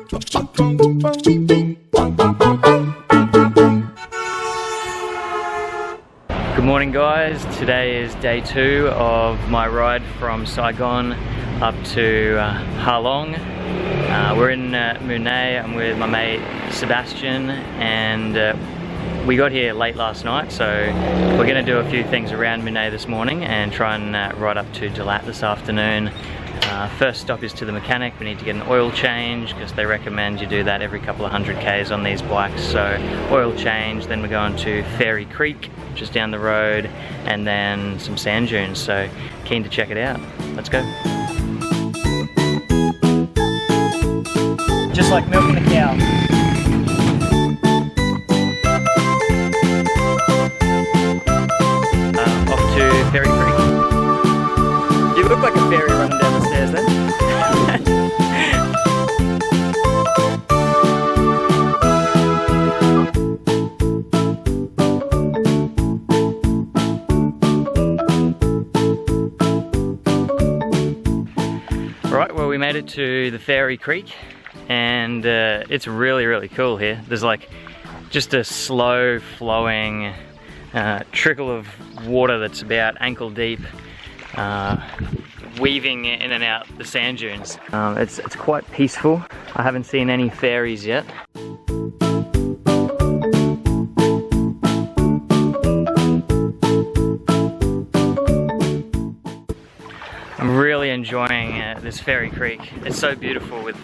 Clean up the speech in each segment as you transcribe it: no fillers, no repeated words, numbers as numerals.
Good morning guys, today is day 2 of my ride from Saigon up to Ha Long. We're in Mui Ne. I'm with my mate Sebastian, and we got here late last night, so we're going to do a few things around Mui Ne this morning and try and ride up to Dalat this afternoon. First stop is to the mechanic. We need to get an oil change because they recommend you do that every couple of 100 k's on these bikes. So oil change, then we're going to Fairy Creek, just down the road, and then some sand dunes. So keen to check it out. Let's go. Just like milking a cow. Off to Fairy Creek. You look like a fairy running down the stairs then. Right, well we made it to the Fairy Creek, and it's really cool here. There's like just a slow flowing trickle of water that's about ankle deep, weaving in and out the sand dunes. It's quite peaceful. I haven't seen any fairies yet. I'm really enjoying this Fairy Creek. It's so beautiful with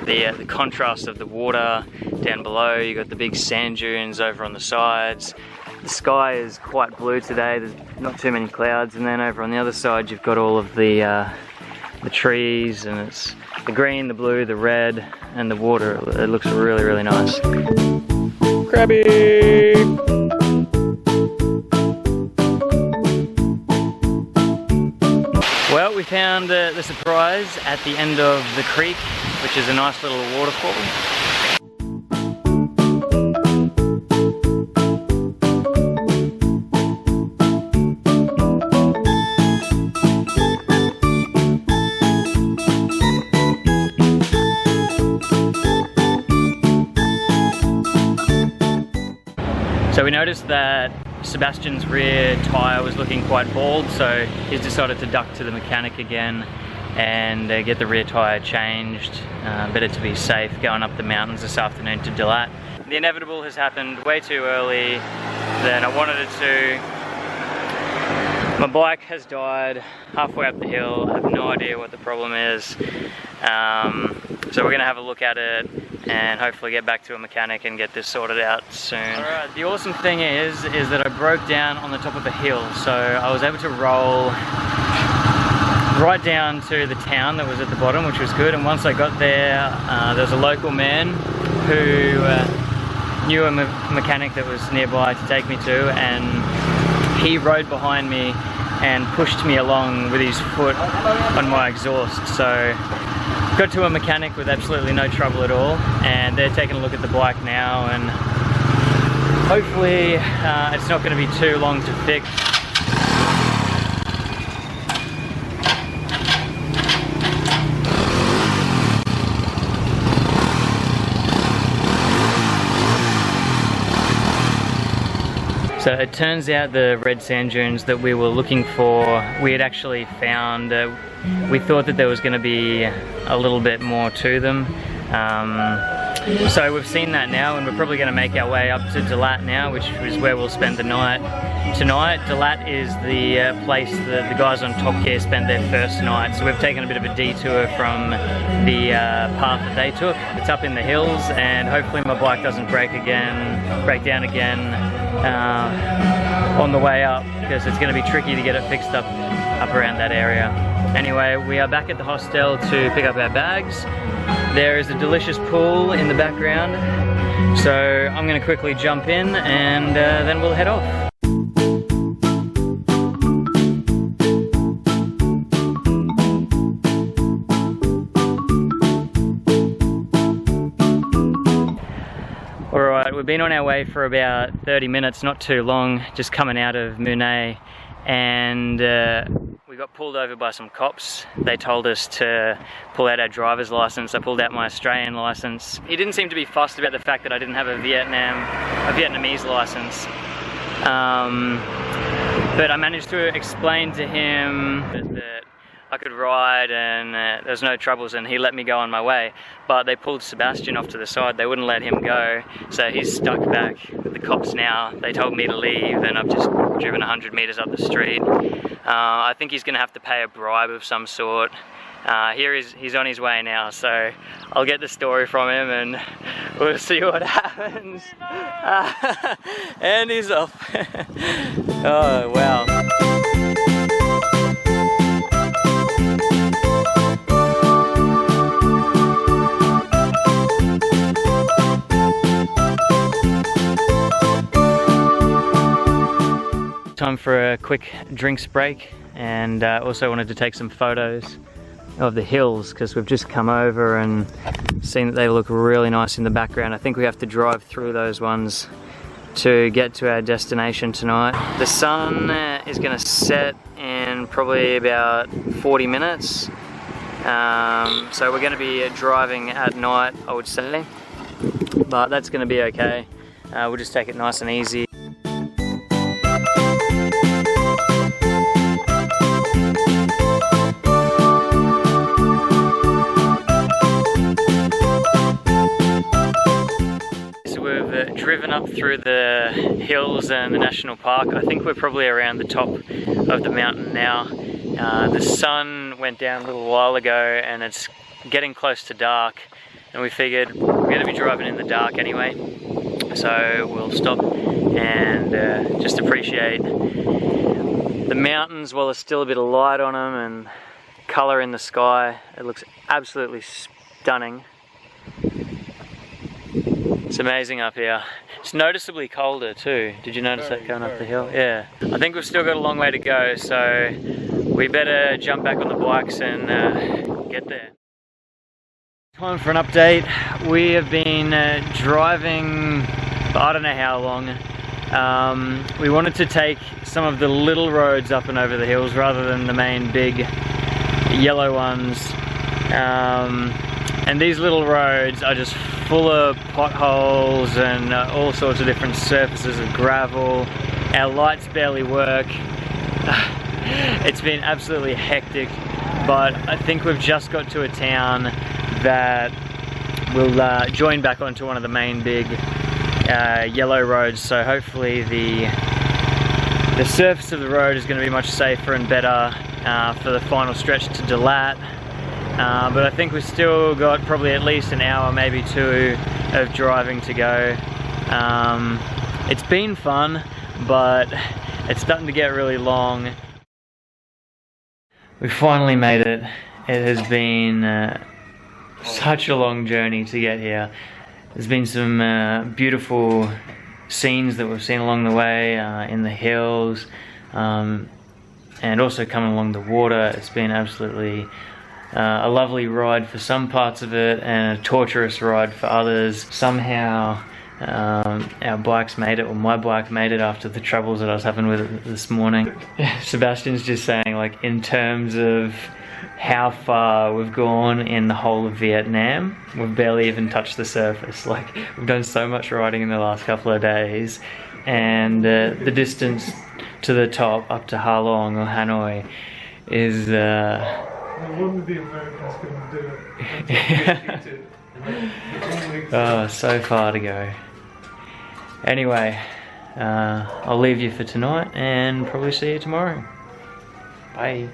the contrast of the water down below. You got the big sand dunes over on the sides. The sky is quite blue today. There's not too many clouds, and then over on the other side you've got all of the trees, and it's the green, the blue, the red, and the water. It looks really nice. Crabby! Well, we found the surprise at the end of the creek, which is a nice little waterfall. So we noticed that Sebastian's rear tyre was looking quite bald, so he's decided to duck to the mechanic again and get the rear tyre changed. Better to be safe going up the mountains this afternoon to Dalat. The inevitable has happened way too early than I wanted it to. My bike has died halfway up the hill. I have no idea what the problem is. So we're going to have a look at it and hopefully get back to a mechanic and get this sorted out soon. Alright, the awesome thing is that I broke down on the top of a hill, so I was able to roll right down to the town that was at the bottom, which was good. And once I got there, there was a local man who knew a mechanic that was nearby to take me to, and he rode behind me and pushed me along with his foot on my exhaust. So got to a mechanic with absolutely no trouble at all, and they're taking a look at the bike now, and hopefully it's not going to be too long to fix. So it turns out the red sand dunes that we were looking for, we had actually found. We thought that there was going to be a little bit more to them. So we've seen that now, and we're probably going to make our way up to Dalat now, which is where we'll spend the night tonight. Dalat is the place that the guys on Top Gear spent their first night, so we've taken a bit of a detour from the path that they took. It's up in the hills, and hopefully my bike doesn't break down again on the way up, because it's going to be tricky to get it fixed up around that area. Anyway, we are back at the hostel to pick up our bags. There is a delicious pool in the background, so I'm going to quickly jump in and then we'll head off. Alright, we've been on our way for about 30 minutes, not too long, just coming out of Mui Ne, and we got pulled over by some cops. They told us to pull out our driver's license. I pulled out my Australian license. He didn't seem to be fussed about the fact that I didn't have a Vietnamese license. But I managed to explain to him that I could ride and there was no troubles, and he let me go on my way. But they pulled Sebastian off to the side. They wouldn't let him go, so he's stuck back with the cops now. They told me to leave, and I've just driven 100 meters up the street. I think he's gonna have to pay a bribe of some sort. He's on his way now, so I'll get the story from him and we'll see what happens. And he's off. Oh wow. Time for a quick drinks break, and also wanted to take some photos of the hills because we've just come over and seen that they look really nice in the background. I think we have to drive through those ones to get to our destination tonight. The sun is going to set in probably about 40 minutes, so we're going to be driving at night, I would say, but that's going to be okay. We'll just take it nice and easy. Driven up through the hills and the national park. I think we're probably around the top of the mountain now. The sun went down a little while ago and it's getting close to dark, and we figured we're going to be driving in the dark anyway, so we'll stop and just appreciate the mountains while there's still a bit of light on them and colour in the sky. It looks absolutely stunning. It's amazing up here. It's noticeably colder too. Did you notice that going up the hill? Yeah. I think we've still got a long way to go, so we better jump back on the bikes and get there. Time for an update. We have been driving for I don't know how long. We wanted to take some of the little roads up and over the hills rather than the main big yellow ones. And these little roads are just full of potholes and all sorts of different surfaces of gravel. Our lights barely work. It's been absolutely hectic, but I think we've just got to a town that will join back onto one of the main big yellow roads, so hopefully the surface of the road is going to be much safer and better for the final stretch to Dalat. But I think we've still got probably at least an hour, maybe two, of driving to go. It's been fun, but it's starting to get really long. We finally made it. It has been such a long journey to get here. There's been some beautiful scenes that we've seen along the way in the hills, and also coming along the water. It's been absolutely a lovely ride for some parts of it and a torturous ride for others. Somehow our bikes made it, or my bike made it, after the troubles that I was having with it this morning. Sebastian's just saying, like, in terms of how far we've gone in the whole of Vietnam, we've barely even touched the surface. Like, we've done so much riding in the last couple of days, and the distance to the top, up to Ha Long or Hanoi, is wouldn't the Americans couldn't do it. Oh, so far to go. Anyway, I'll leave you for tonight and probably see you tomorrow. Bye.